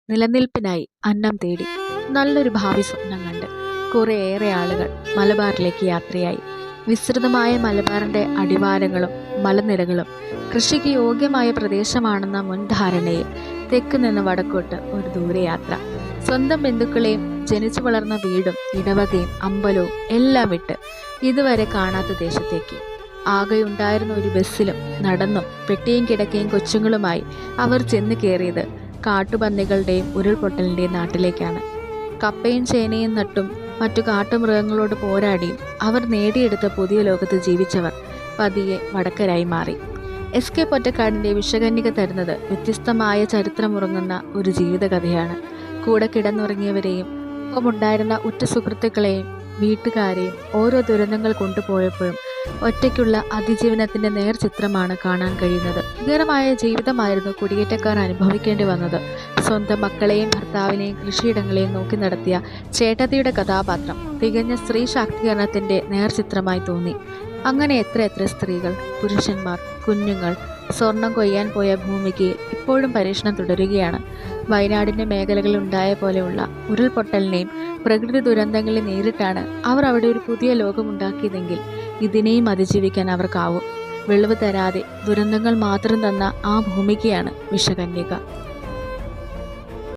നിലനിൽപ്പിനായി അന്നം തേടി നല്ലൊരു ഭാവി സ്വപ്നം കണ്ട് കുറേയേറെ ആളുകൾ മലബാറിലേക്ക് യാത്രയായി. വിസ്തൃതമായ മലബാറിൻ്റെ അടിവാരങ്ങളും മലനിരകളും കൃഷിക്ക് യോഗ്യമായ പ്രദേശമാണെന്ന മുൻധാരണയിൽ തെക്ക് നിന്ന് വടക്കോട്ട് ഒരു ദൂരയാത്ര. സ്വന്തം ബന്ധുക്കളെയും ജനിച്ചു വളർന്ന വീടും ഇടവകയും അമ്പലവും എല്ലാം വിട്ട് ഇതുവരെ കാണാത്ത ദേശത്തേക്ക്. ആകെയുണ്ടായിരുന്ന ഒരു ബസ്സിലും നടന്നും പെട്ടിയും കിടക്കയും കൊച്ചുങ്ങളുമായി അവർ ചെന്ന് കയറിയത് കാട്ടുപന്നികളുടെയും ഉരുൾപൊട്ടലിൻ്റെയും നാട്ടിലേക്കാണ്. കപ്പയും ചേനയും നട്ടും മറ്റു കാട്ടുമൃഗങ്ങളോട് പോരാടിയും അവർ നേടിയെടുത്ത പുതിയ ലോകത്ത് ജീവിച്ചവർ പതിയെ വടക്കരായി മാറി. എസ് കെ പൊറ്റക്കാടിൻ്റെ വിഷകന്യക തരുന്നത് വ്യത്യസ്തമായ ചരിത്രമുറങ്ങുന്ന ഒരു ജീവിതകഥയാണ്. കൂടെ കിടന്നുറങ്ങിയവരെയും ഒപ്പമുണ്ടായിരുന്ന ഉറ്റ സുഹൃത്തുക്കളെയും വീട്ടുകാരെയും ഓരോ ദുരന്തങ്ങൾ കൊണ്ടുപോയപ്പോഴും ഒറ്റയ്ക്കുള്ള അതിജീവനത്തിൻ്റെ നേർചിത്രമാണ് കാണാൻ കഴിയുന്നത്. ഭീകരമായ ജീവിതമായിരുന്നു കുടിയേറ്റക്കാർ അനുഭവിക്കേണ്ടി വന്നത്. സ്വന്തം മക്കളെയും ഭർത്താവിനെയും കൃഷിയിടങ്ങളെയും നോക്കി നടത്തിയ ചേട്ടത്തിയുടെ കഥാപാത്രം തികഞ്ഞ സ്ത്രീ ശാക്തീകരണത്തിൻ്റെ നേർചിത്രമായി തോന്നി. അങ്ങനെ എത്ര സ്ത്രീകൾ, പുരുഷന്മാർ, കുഞ്ഞുങ്ങൾ സ്വർണം കൊയ്യാൻ പോയ ഭൂമിക്ക് ഇപ്പോഴും പരീക്ഷണം തുടരുകയാണ്. വയനാടിൻ്റെ മേഖലകളിൽ ഉണ്ടായ പോലെയുള്ള ഉരുൾപൊട്ടലിനെയും പ്രകൃതി ദുരന്തങ്ങളെ നേരിട്ടാണ് അവർ അവിടെ ഒരു പുതിയ ലോകമുണ്ടാക്കിയതെങ്കിൽ ഇതിനെയും അതിജീവിക്കാൻ അവർക്കാവും. വെളിവ് തരാതെ ദുരന്തങ്ങൾ മാത്രം തന്ന ആ ഭൂമികയാണ് വിഷകന്യക.